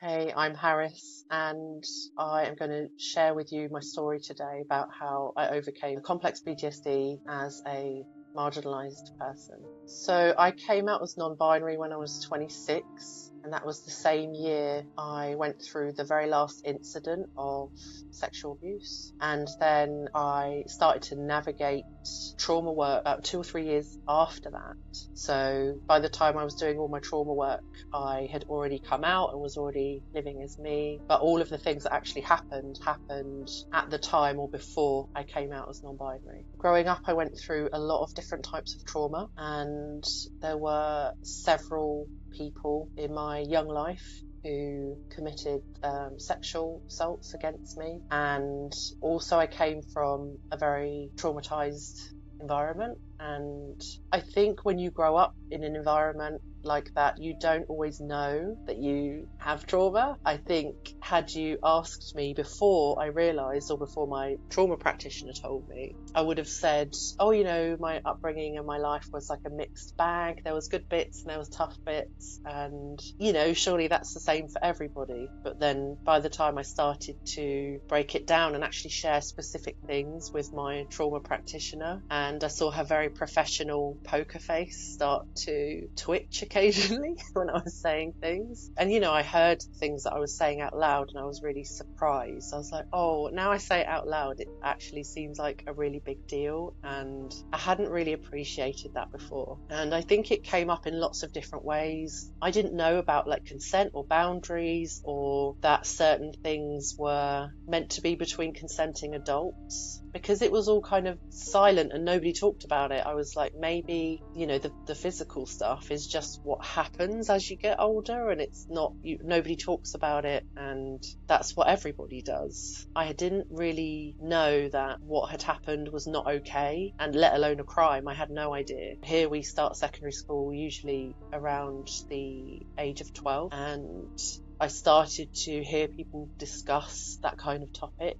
Hey, I'm Harris, and I am going to share with you my story today about how I overcame complex PTSD as a marginalised person. So, I came out as non binary when I was 26, and that was the same year I went through the very last incident of sexual abuse. And then I started to navigate trauma work about 2 or 3 years after that. So, by the time I was doing all my trauma work, I had already come out and was already living as me, but all of the things that actually happened at the time or before I came out as non-binary. Growing up, I went through a lot of different types of trauma, and there were several people in my young life who committed sexual assaults against me, and also I came from a very traumatized environment. And I think when you grow up in an environment like that, you don't always know that you have trauma. I think had you asked me before I realised, or before my trauma practitioner told me, I would have said, oh, my upbringing and my life was like a mixed bag. There was good bits and there was tough bits, and surely that's the same for everybody. But then by the time I started to break it down and actually share specific things with my trauma practitioner, and I saw her very professional poker face start to twitch occasionally when I was saying things. And I heard things that I was saying out loud, and I was really surprised. I was like, oh, now I say it out loud, it actually seems like a really big deal, and I hadn't really appreciated that before. And I think it came up in lots of different ways. I didn't know about like consent or boundaries, or that certain things were meant to be between consenting adults, because it was all kind of silent and nobody talked about it. I was like, maybe the physical stuff is just what happens as you get older, and it's not nobody talks about it, and that's what everybody does. I didn't really know that what had happened was not okay, and let alone a crime. I had no idea. Here we start secondary school usually around the age of 12, and I started to hear people discuss that kind of topic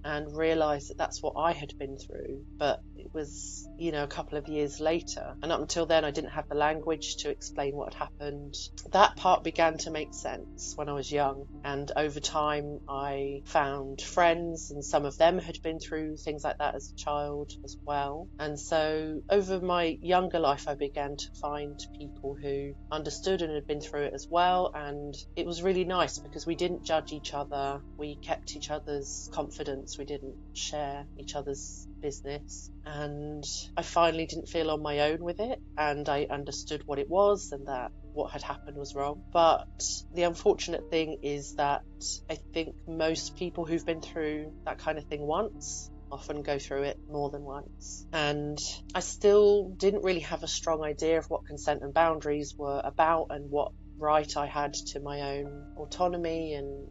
and realise that that's what I had been through. But it was, a couple of years later. And up until then, I didn't have the language to explain what had happened. That part began to make sense when I was young. And over time, I found friends, and some of them had been through things like that as a child as well. And so over my younger life, I began to find people who understood and had been through it as well. And it was really nice because we didn't judge each other. We kept each other's confidence. We didn't share each other's business, and I finally didn't feel on my own with it, and I understood what it was and that what had happened was wrong. But the unfortunate thing is that I think most people who've been through that kind of thing once often go through it more than once. And I still didn't really have a strong idea of what consent and boundaries were about, and what right I had to my own autonomy and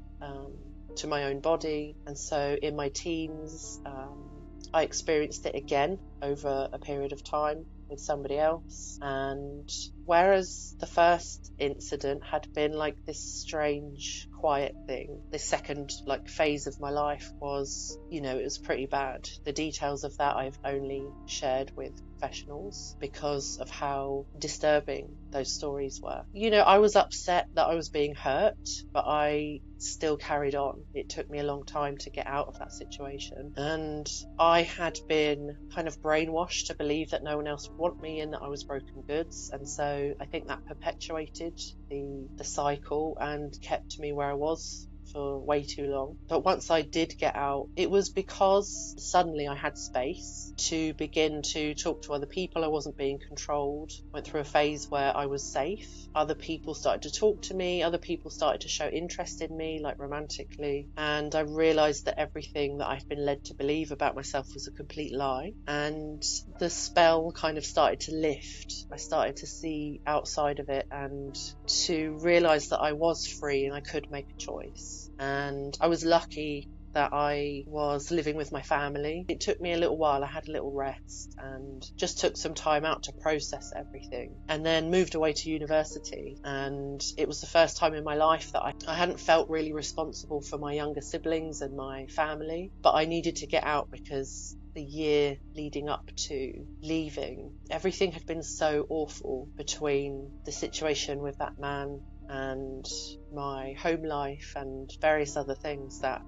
to my own body. And so in my teens, I experienced it again over a period of time with somebody else. And whereas the first incident had been like this strange, quiet thing, this second phase of my life was, it was pretty bad. The details of that I've only shared with professionals because of how disturbing those stories were. I was upset that I was being hurt, but I still carried on. It took me a long time to get out of that situation, and I had been kind of brainwashed to believe that no one else would want me and that I was broken goods. And so I think that perpetuated the cycle and kept me where I was for way too long. But once I did get out, it was because suddenly I had space to begin to talk to other people. I wasn't being controlled. Went through a phase where I was safe. Other people started to talk to me. Other people started to show interest in me, like romantically. And I realised that everything that I've been led to believe about myself was a complete lie. And the spell kind of started to lift. I started to see outside of it and to realise that I was free and I could make a choice. And I was lucky that I was living with my family. It took me a little while. I had a little rest and just took some time out to process everything, and then moved away to university. And it was the first time in my life that I hadn't felt really responsible for my younger siblings and my family, but I needed to get out because the year leading up to leaving, everything had been so awful between the situation with that man and my home life and various other things that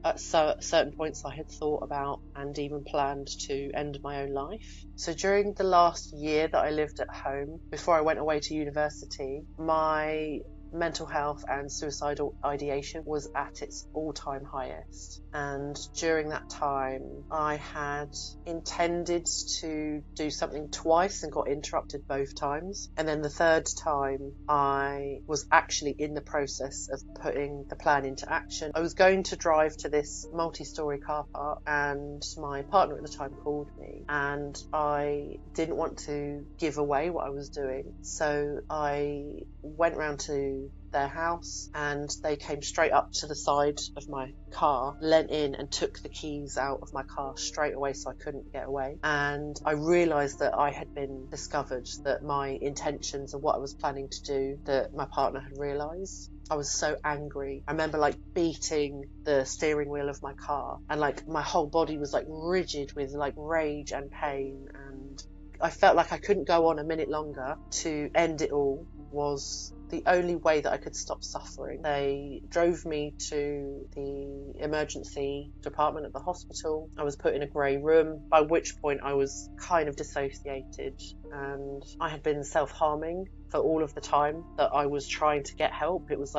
at certain points I had thought about and even planned to end my own life. So during the last year that I lived at home, before I went away to university, my mental health and suicidal ideation was at its all-time highest. And during that time, I had intended to do something twice and got interrupted both times. And then the third time, I was actually in the process of putting the plan into action. I was going to drive to this multi-story car park, and my partner at the time called me, and I didn't want to give away what I was doing. So I went round to their house, and they came straight up to the side of my car, leant in and took the keys out of my car straight away so I couldn't get away. And I realised that I had been discovered, that my intentions and what I was planning to do, that my partner had realised. I was so angry. I remember beating the steering wheel of my car, and my whole body was rigid with rage and pain, and I felt like I couldn't go on a minute longer. To end it all was the only way that I could stop suffering. They drove me to the emergency department at the hospital. I was put in a grey room, by which point I was kind of dissociated, and I had been self-harming for all of the time that I was trying to get help. It was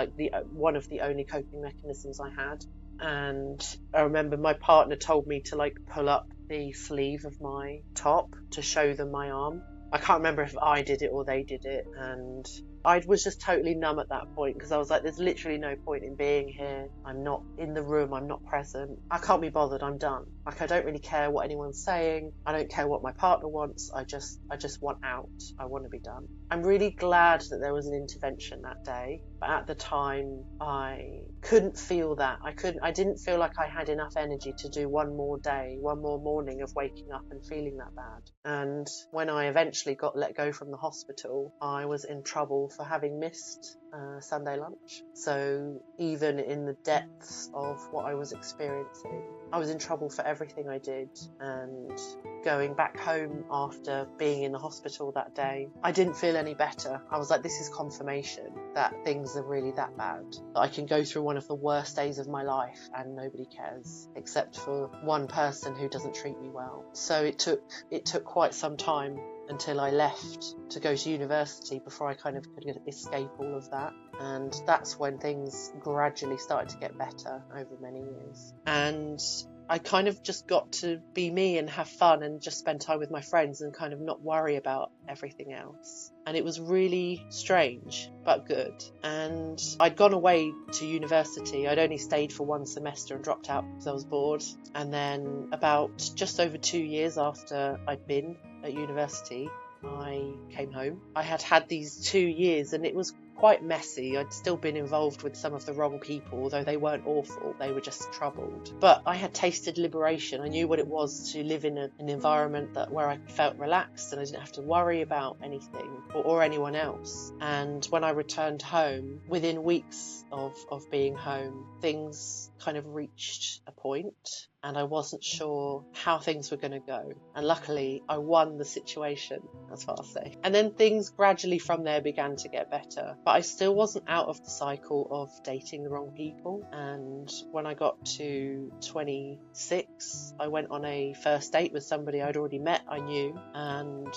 one of the only coping mechanisms I had. And I remember my partner told me to pull up the sleeve of my top to show them my arm. I can't remember if I did it or they did it, and I was just totally numb at that point, because I was like, there's literally no point in being here. I'm not in the room, I'm not present. I can't be bothered, I'm done. I don't really care what anyone's saying. I don't care what my partner wants. I just want out. I want to be done. I'm really glad that there was an intervention that day, but at the time I couldn't feel that. I didn't feel like I had enough energy to do one more day, one more morning of waking up and feeling that bad. And when I eventually got let go from the hospital, I was in trouble for having missed Sunday lunch. So even in the depths of what I was experiencing, I was in trouble for everything I did. And going back home after being in the hospital that day, I didn't feel any better. I was like, this is confirmation that things are really that bad, that I can go through one of the worst days of my life and nobody cares, except for one person who doesn't treat me well. So it took quite some time until I left to go to university before I kind of could escape all of that. And that's when things gradually started to get better over many years. And I kind of just got to be me and have fun and just spend time with my friends and kind of not worry about everything else. And it was really strange, but good. And I'd gone away to university. I'd only stayed for one semester and dropped out because I was bored. And then about just over 2 years after I'd been at university, I came home. I had these 2 years, and it was quite messy. I'd still been involved with some of the wrong people, although they weren't awful, they were just troubled. But I had tasted liberation. I knew what it was to live in an environment where I felt relaxed and I didn't have to worry about anything or anyone else. And when I returned home, within weeks of being home, things kind of reached a point, and I wasn't sure how things were going to go. And luckily, I won the situation, that's what I'll say. And then things gradually from there began to get better. But I still wasn't out of the cycle of dating the wrong people. And when I got to 26, I went on a first date with somebody I'd already met, I knew, and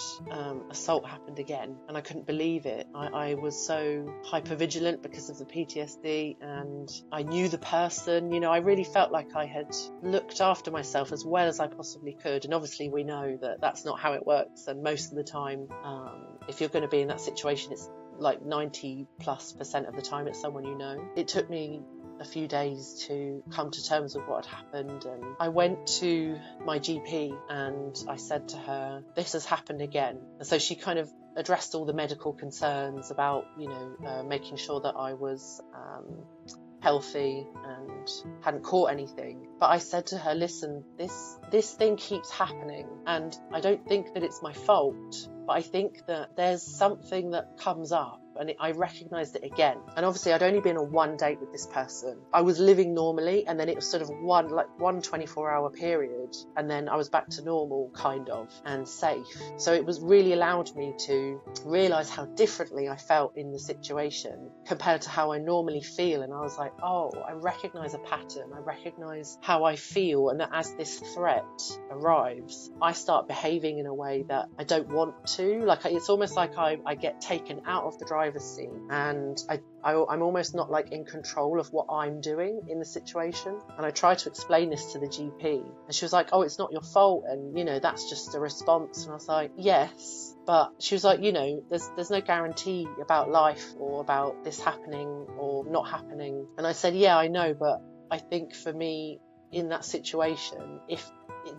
assault happened again. And I couldn't believe it. I was so hypervigilant because of the PTSD, and I knew the person. I really felt like I had looked after myself as well as I possibly could. And obviously we know that that's not how it works. And most of the time, if you're going to be in that situation, it's like 90+% of the time it's someone you know. It took me a few days to come to terms with what had happened, and I went to my GP and I said to her, this has happened again. And so she kind of addressed all the medical concerns about, making sure that I was healthy and hadn't caught anything. But I said to her, listen, this thing keeps happening, and I don't think that it's my fault, but I think that there's something that comes up and I recognised it again. And obviously I'd only been on one date with this person. I was living normally, and then it was sort of one 24-hour period, and then I was back to normal, kind of, and safe. So it was really allowed me to realise how differently I felt in the situation compared to how I normally feel. And I was like, oh, I recognise a pattern. I recognise how I feel, and that as this threat arrives, I start behaving in a way that I don't want to. Like, it's almost like I get taken out of the driver's seat, and I'm almost not like in control of what I'm doing in the situation. And I tried to explain this to the GP, and she was like, oh, it's not your fault, and that's just a response. And I was like, yes, but she was like, there's no guarantee about life or about this happening or not happening. And I said, yeah, I know, but I think for me in that situation, if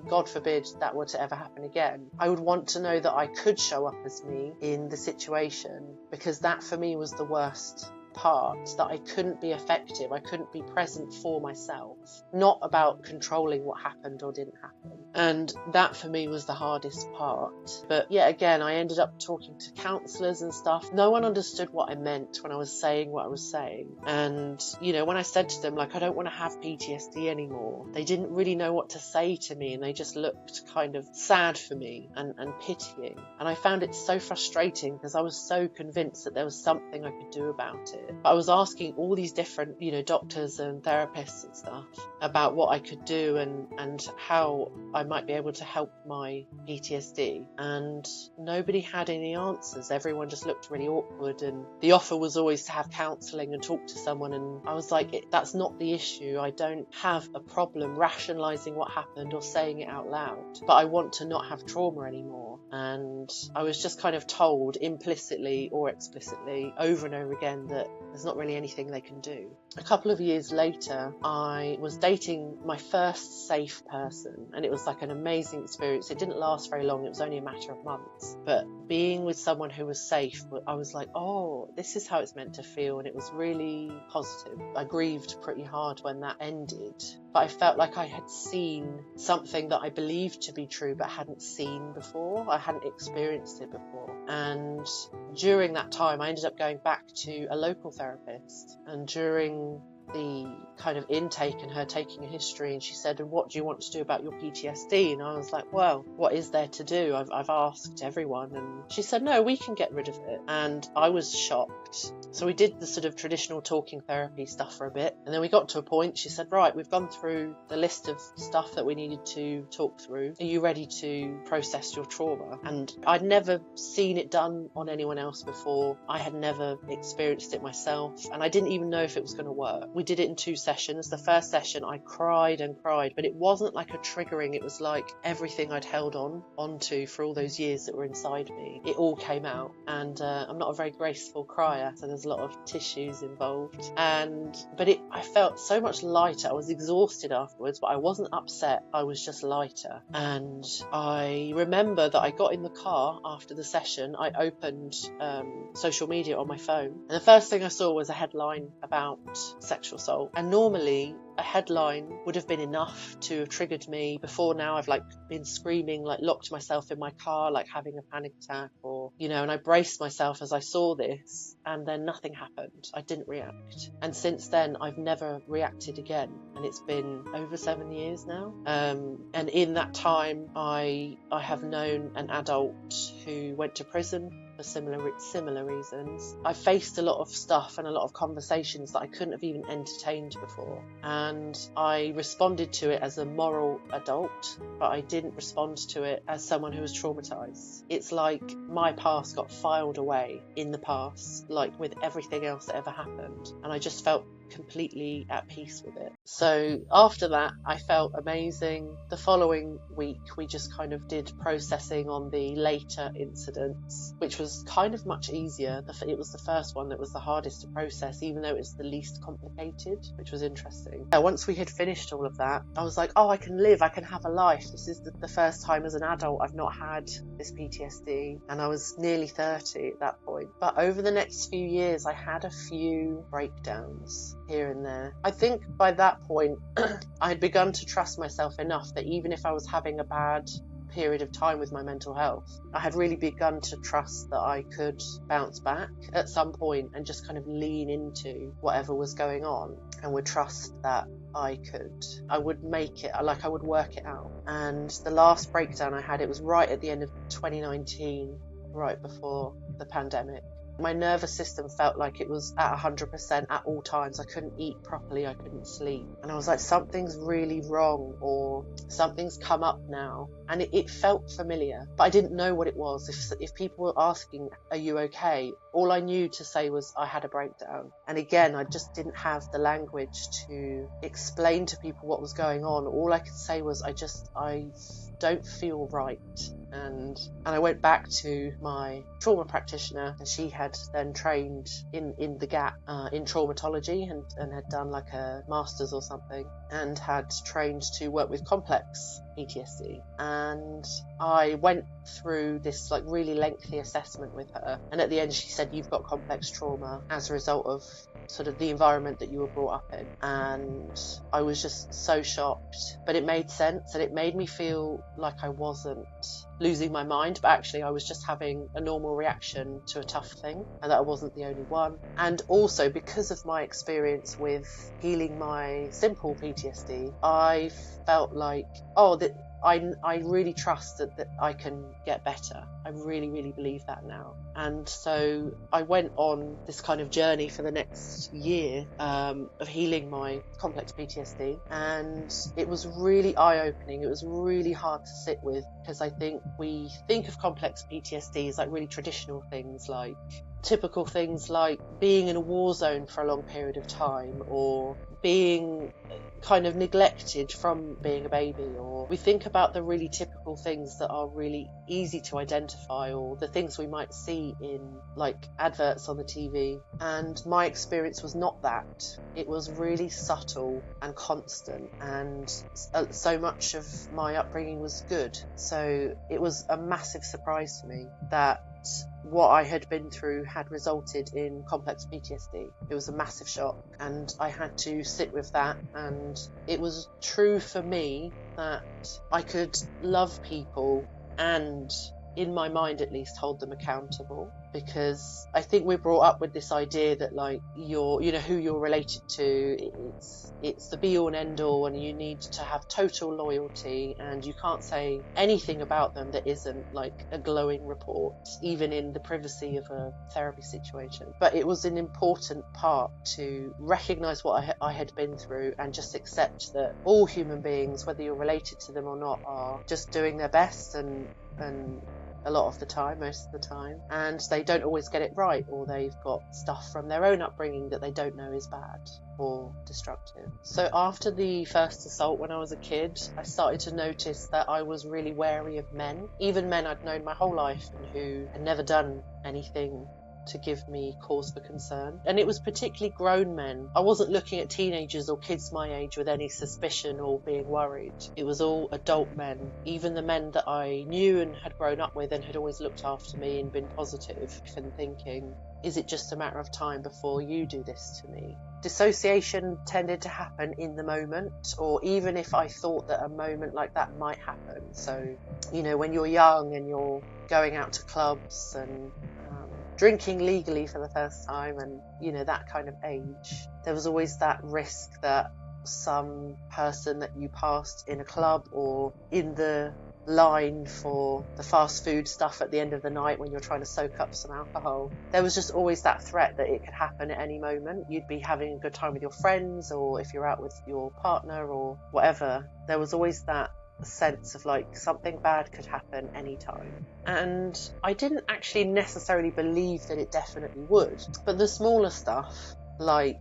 God forbid that were to ever happen again, I would want to know that I could show up as me in the situation, because that for me was the worst part, that I couldn't be effective, I couldn't be present for myself, not about controlling what happened or didn't happen. And that for me was the hardest part. But yeah, again, I ended up talking to counsellors and stuff. No one understood what I meant when I was saying what I was saying. And when I said to them, like, I don't want to have PTSD anymore, they didn't really know what to say to me, and they just looked kind of sad for me and pitying. And I found it so frustrating, because I was so convinced that there was something I could do about it. But I was asking all these different, doctors and therapists and stuff about what I could do and how I might be able to help my PTSD. And nobody had any answers. Everyone just looked really awkward. And the offer was always to have counselling and talk to someone. And I was like, that's not the issue. I don't have a problem rationalising what happened or saying it out loud. But I want to not have trauma anymore. And I was just kind of told implicitly or explicitly over and over again that there's not really anything they can do. A couple of years later, I was dating my first safe person, and it was like an amazing experience. It didn't last very long. It was only a matter of months. But being with someone who was safe, I was like, oh, this is how it's meant to feel. And it was really positive. I grieved pretty hard when that ended. But I felt like I had seen something that I believed to be true but hadn't seen before. I hadn't experienced it before. And during that time, I ended up going back to a local therapist. And during the kind of intake and her taking a history, and she said, and what do you want to do about your PTSD? And I was like, well, what is there to do? I've asked everyone. And she said, no, we can get rid of it. And I was shocked. So we did the sort of traditional talking therapy stuff for a bit, and then we got to a point, she said, right, we've gone through the list of stuff that we needed to talk through. Are you ready to process your trauma? And I'd never seen it done on anyone else before. I had never experienced it myself, and I didn't even know if it was going to work. We did it in 2 sessions. The first session I cried and cried, but it wasn't like a triggering. It was like everything I'd held onto for all those years that were inside me. It all came out, and I'm not a very graceful crier, so there's a lot of tissues involved. But I felt so much lighter. I was exhausted afterwards, but I wasn't upset. I was just lighter. And I remember that I got in the car after the session. I opened social media on my phone, and the first thing I saw was a headline about sexual assault. And normally a headline would have been enough to have triggered me. Before now, I've been screaming, locked myself in my car, having a panic attack, or and I braced myself as I saw this, and then nothing happened. I didn't react. And since then, I've never reacted again. And it's been over 7 years now. And in that time, I have known an adult who went to prison for similar reasons. I faced a lot of stuff and a lot of conversations that I couldn't have even entertained before. And I responded to it as a moral adult, but I didn't respond to it as someone who was traumatized. It's like my past got filed away in the past, like with everything else that ever happened. And I just felt completely at peace with it. So after that, I felt amazing. The following week, we just kind of did processing on the later incidents, which was kind of much easier. It was the first one that was the hardest to process, even though it was the least complicated, which was interesting. Once we had finished all of that, I was like, oh, I can live, I can have a life. This is the first time as an adult I've not had this PTSD, and I was nearly 30 at that point. But over the next few years, I had a few breakdowns here and there. I think by that point, I had begun to trust myself enough that even if I was having a bad period of time with my mental health, I had really begun to trust that I could bounce back at some point and just kind of lean into whatever was going on, and would trust that I would make it, like I would work it out. And the last breakdown I had, it was right at the end of 2019, right before the pandemic. My nervous system felt like it was at 100% at all times. I couldn't eat properly, I couldn't sleep. And I was like, something's really wrong, or something's come up now. And it felt familiar, but I didn't know what it was. If people were asking, are you okay? All I knew to say was I had a breakdown. And again, I just didn't have the language to explain to people what was going on. All I could say was, I don't feel right. And I went back to my trauma practitioner, and she had then trained in the gap in traumatology and had done like a master's or something, and had trained to work with complex PTSD. And I went through this like really lengthy assessment with her, and at the end she said, you've got complex trauma as a result of sort of the environment that you were brought up in. And I was just so shocked, but it made sense, and it made me feel like I wasn't losing my mind, but actually I was just having a normal reaction to a tough thing, and that I wasn't the only one. And also, because of my experience with healing my simple PTSD, I felt like, I really trust that I can get better. I really, really believe that now. And so I went on this kind of journey for the next year of healing my complex PTSD. And it was really eye-opening. It was really hard to sit with, because I think we think of complex PTSD as like really traditional things, like typical things like being in a war zone for a long period of time, or being kind of neglected from being a baby, or we think about the really typical things that are really easy to identify, or the things we might see in like adverts on the TV. And my experience was not that. It was really subtle and constant, and so much of my upbringing was good. So it was a massive surprise to me that what I had been through had resulted in complex PTSD. It was a massive shock, and I had to sit with that. And it was true for me that I could love people and, in my mind at least, hold them accountable, because I think we're brought up with this idea that like who you're related to, it's the be all and end all, and you need to have total loyalty, and you can't say anything about them that isn't like a glowing report, even in the privacy of a therapy situation. But it was an important part to recognize what I had been through, and just accept that all human beings, whether you're related to them or not, are just doing their best, and a lot of the time, most of the time, and they don't always get it right, or they've got stuff from their own upbringing that they don't know is bad or destructive. So after the first assault when I was a kid, I started to notice that I was really wary of men, even men I'd known my whole life and who had never done anything to give me cause for concern. And it was particularly grown men. I wasn't looking at teenagers or kids my age with any suspicion or being worried. It was all adult men, even the men that I knew and had grown up with and had always looked after me and been positive, and thinking, is it just a matter of time before you do this to me? Dissociation tended to happen in the moment, or even if I thought that a moment like that might happen. So, when you're young and you're going out to clubs and drinking legally for the first time, and that kind of age, there was always that risk that some person that you passed in a club or in the line for the fast food stuff at the end of the night when you're trying to soak up some alcohol, there was just always that threat that it could happen at any moment. You'd be having a good time with your friends, or if you're out with your partner or whatever, there was always that sense of like something bad could happen anytime. And I didn't actually necessarily believe that it definitely would, but the smaller stuff, like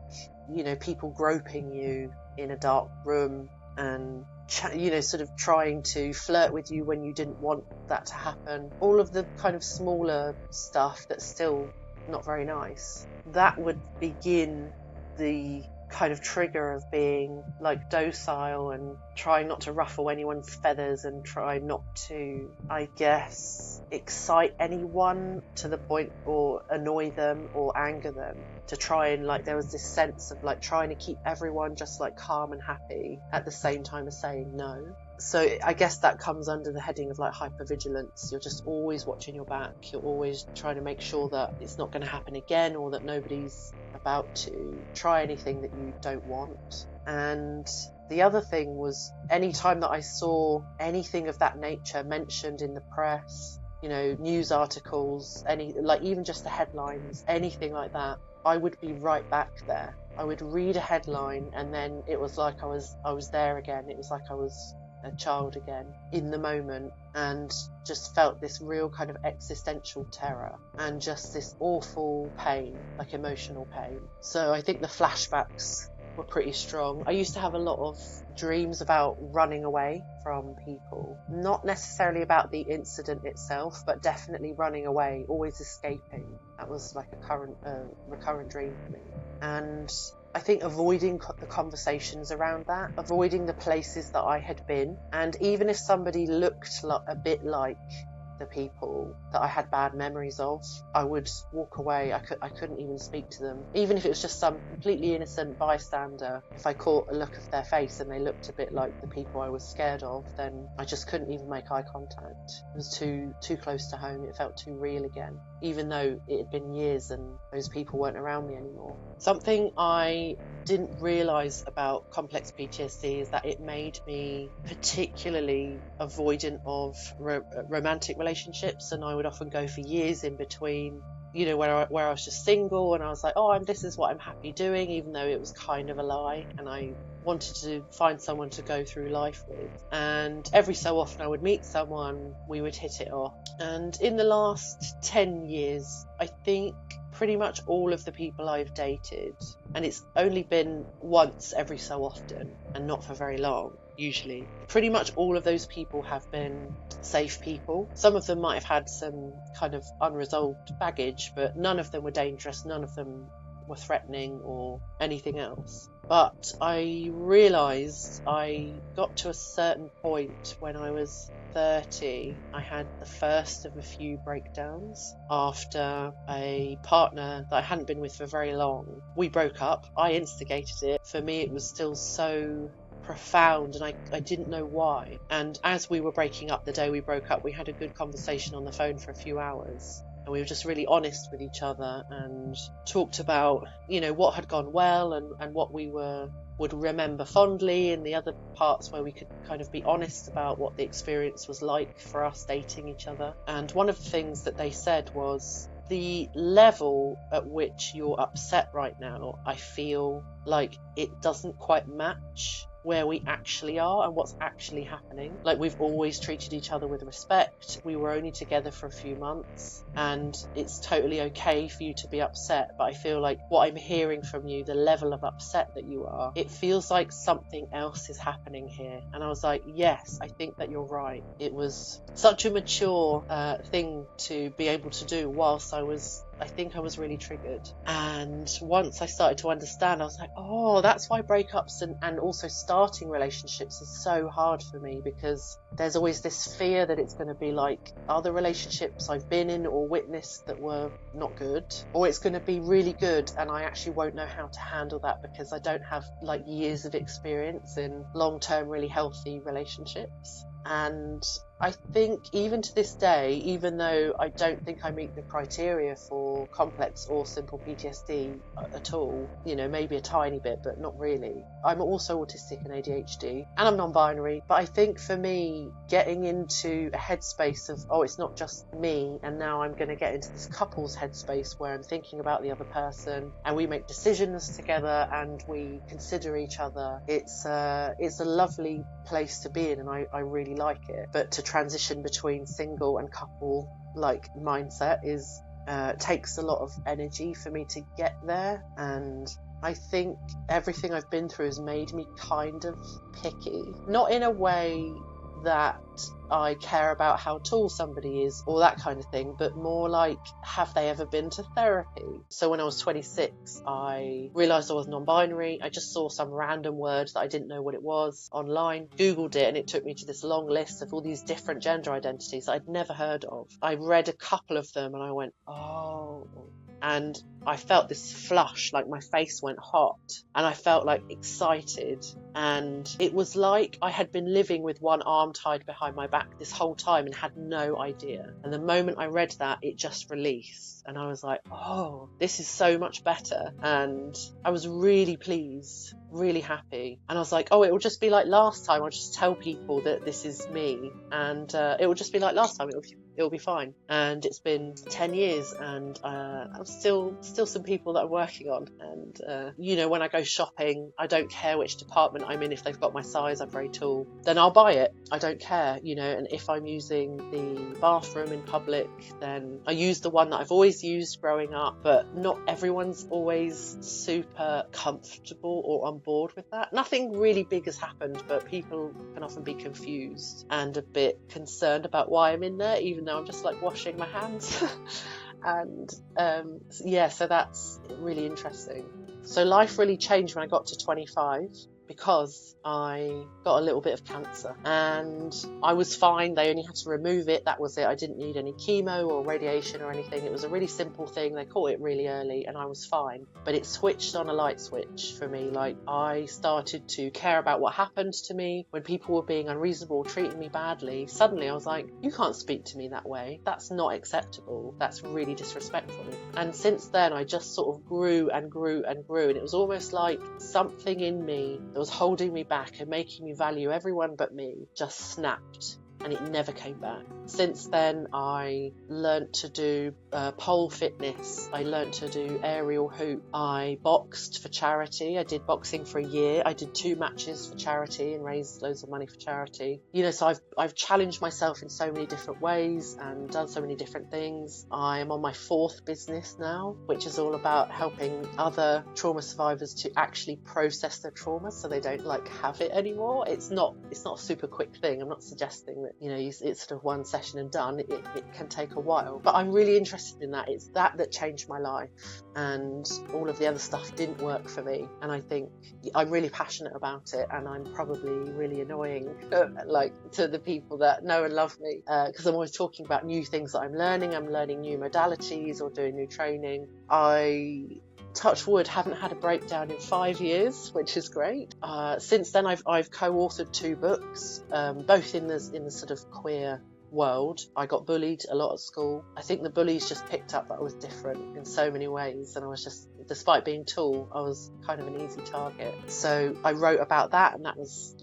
people groping you in a dark room and sort of trying to flirt with you when you didn't want that to happen, all of the kind of smaller stuff that's still not very nice, that would begin the kind of trigger of being like docile and trying not to ruffle anyone's feathers and try not to, I guess, excite anyone to the point or annoy them or anger them, to try and there was this sense of trying to keep everyone just calm and happy at the same time as saying no. So I guess that comes under the heading of like hypervigilance. You're just always watching your back. You're always trying to make sure that it's not going to happen again, or that nobody's about to try anything that you don't want. And the other thing was, any time that I saw anything of that nature mentioned in the press, news articles, even just the headlines, anything like that, I would be right back there. I would read a headline, and then it was like I was there again. It was like I was a child again in the moment, and just felt this real kind of existential terror and just this awful pain, like emotional pain. So I think the flashbacks were pretty strong. I used to have a lot of dreams about running away from people, not necessarily about the incident itself, but definitely running away, always escaping. That was like a recurrent dream for me. And I think avoiding the conversations around that, avoiding the places that I had been, and even if somebody looked a bit like the people that I had bad memories of, I would walk away. I couldn't even speak to them, even if it was just some completely innocent bystander. If I caught a look of their face and they looked a bit like the people I was scared of, then I just couldn't even make eye contact. It was too close to home. It felt too real again, even though it had been years and those people weren't around me anymore. Something I didn't realise about complex PTSD is that it made me particularly avoidant of romantic relationships, and I would often go for years in between, where I was just single, and I was like, this is what I'm happy doing, even though it was kind of a lie, and I wanted to find someone to go through life with. And every so often I would meet someone, we would hit it off. And in the last 10 years, I think pretty much all of the people I've dated, and it's only been once every so often and not for very long, usually, pretty much all of those people have been safe people. Some of them might have had some kind of unresolved baggage, but none of them were dangerous, none of them were threatening or anything else. But I realised I got to a certain point when I was 30. I had the first of a few breakdowns after a partner that I hadn't been with for very long. We broke up. I instigated it. For me, it was still so profound, and I didn't know why. And as we were breaking up, the day we broke up, we had a good conversation on the phone for a few hours. And we were just really honest with each other and talked about, what had gone well and what we would remember fondly, and the other parts where we could kind of be honest about what the experience was like for us dating each other. And one of the things that they said was, the level at which you're upset right now, I feel like it doesn't quite match where we actually are and what's actually happening. Like, we've always treated each other with respect. We were only together for a few months, and it's totally okay for you to be upset, but I feel like what I'm hearing from you, the level of upset that you are, it feels like something else is happening here. And I was like, yes, I think that you're right. It was such a mature thing to be able to do whilst I think I was really triggered. And once I started to understand, I was like, that's why breakups and also starting relationships is so hard for me, because there's always this fear that it's going to be like other relationships I've been in or witnessed that were not good, or it's going to be really good and I actually won't know how to handle that because I don't have like years of experience in long-term really healthy relationships. And I think even to this day, even though I don't think I meet the criteria for complex or simple PTSD at all, maybe a tiny bit, but not really. I'm also autistic and ADHD, and I'm non-binary. But I think for me, getting into a headspace of, it's not just me, and now I'm going to get into this couple's headspace where I'm thinking about the other person, and we make decisions together, and we consider each other. It's a lovely place to be in, and I really like it. But to transition between single and couple mindset takes a lot of energy for me to get there, and I think everything I've been through has made me kind of picky, not in a way that I care about how tall somebody is or that kind of thing, but more like, have they ever been to therapy? So when I was 26, I realised I was non-binary. I just saw some random word that I didn't know what it was online, Googled it, and it took me to this long list of all these different gender identities that I'd never heard of. I read a couple of them and I went, and I felt this flush, like my face went hot, and I felt like excited And it was like I had been living with one arm tied behind my back this whole time and had no idea. And the moment I read that, it just released. And I was like, oh, this is so much better. And I was really pleased, really happy. And I was like, oh, it will just be like last time. I'll just tell people that this is me. And it will just be like last time. It'll be fine. And it's been 10 years and I'm still some people that I'm working on. And, when I go shopping, I don't care which department I'm in. If they've got my size, I'm very tall, then I'll buy it. I don't care, and if I'm using the bathroom in public, then I use the one that I've always used growing up, but not everyone's always super comfortable or on board with that. Nothing really big has happened, but people can often be confused and a bit concerned about why I'm in there, even though I'm just like washing my hands. And so that's really interesting. So life really changed when I got to 25 because I got a little bit of cancer and I was fine. They only had to remove it. That was it. I didn't need any chemo or radiation or anything. It was a really simple thing. They caught it really early and I was fine. But it switched on a light switch for me. Like, I started to care about what happened to me when people were being unreasonable, treating me badly. Suddenly I was like, you can't speak to me that way. That's not acceptable. That's really disrespectful. And since then I just sort of grew and grew and grew. And it was almost like something in me that was holding me back and making me value everyone but me just snapped, and it never came back. Since then, I learnt to do pole fitness. I learnt to do aerial hoop. I boxed for charity. I did boxing for a year. I did 2 matches for charity and raised loads of money for charity. So I've challenged myself in so many different ways and done so many different things. I am on my 4th business now, which is all about helping other trauma survivors to actually process their trauma so they don't have it anymore. It's not a super quick thing. I'm not suggesting that it's sort of one session and done. It can take a while, but I'm really interested in that. It's that changed my life, and all of the other stuff didn't work for me. And I think I'm really passionate about it, and I'm probably really annoying to the people that know and love me, because I'm always talking about new things that I'm learning new modalities or doing new training. I, touch wood, haven't had a breakdown in 5 years, which is great. Since then, I've co-authored 2 books, both in the sort of queer world. I got bullied a lot at school. I think the bullies just picked up that I was different in so many ways, and I was just, despite being tall, I was kind of an easy target. So I wrote about that, and that was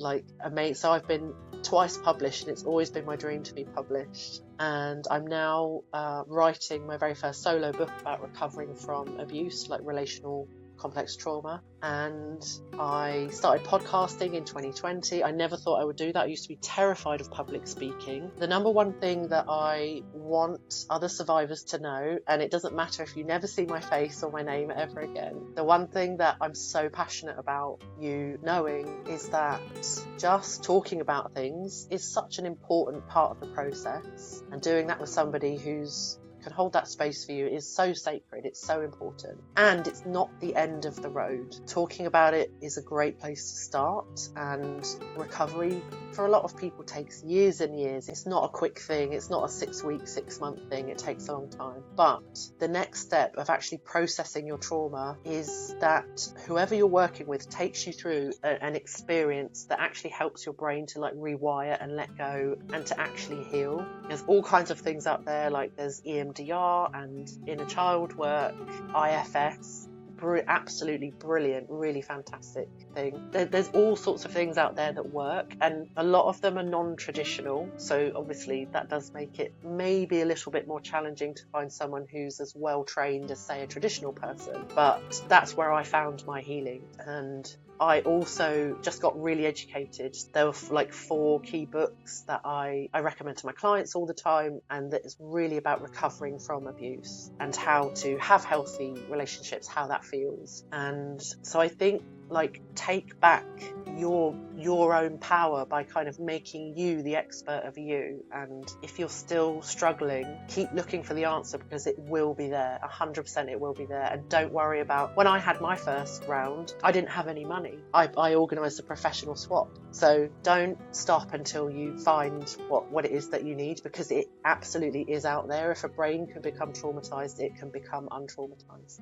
amazing. So I've been twice published, and it's always been my dream to be published. And I'm now writing my very first solo book about recovering from abuse, relational complex trauma. And I started podcasting in 2020. I never thought I would do that. I used to be terrified of public speaking. The number one thing that I want other survivors to know, and it doesn't matter if you never see my face or my name ever again, the one thing that I'm so passionate about you knowing is that just talking about things is such an important part of the process, and doing that with somebody who's can hold that space for you is so sacred. It's so important, and it's not the end of the road. Talking about it is a great place to start, and recovery for a lot of people takes years and years. It's not a quick thing. It's not a 6-week, 6-month thing. It takes a long time. But the next step of actually processing your trauma is that whoever you're working with takes you through an experience that actually helps your brain to rewire and let go and to actually heal. There's all kinds of things out there, there's EMDR and inner child work, IFS, absolutely brilliant, really fantastic thing. There's all sorts of things out there that work, and a lot of them are non-traditional, so obviously that does make it maybe a little bit more challenging to find someone who's as well trained as, say, a traditional person. But that's where I found my healing. And I also just got really educated. There were 4 key books that I recommend to my clients all the time, and that is really about recovering from abuse and how to have healthy relationships, how that feels. And so I think take back your own power by kind of making you the expert of you. And if you're still struggling, keep looking for the answer, because it will be there. 100% it will be there. And don't worry about, when I had my first round, I didn't have any money. I organised a professional swap. So don't stop until you find what it is that you need, because it absolutely is out there. If a brain can become traumatised, it can become untraumatised.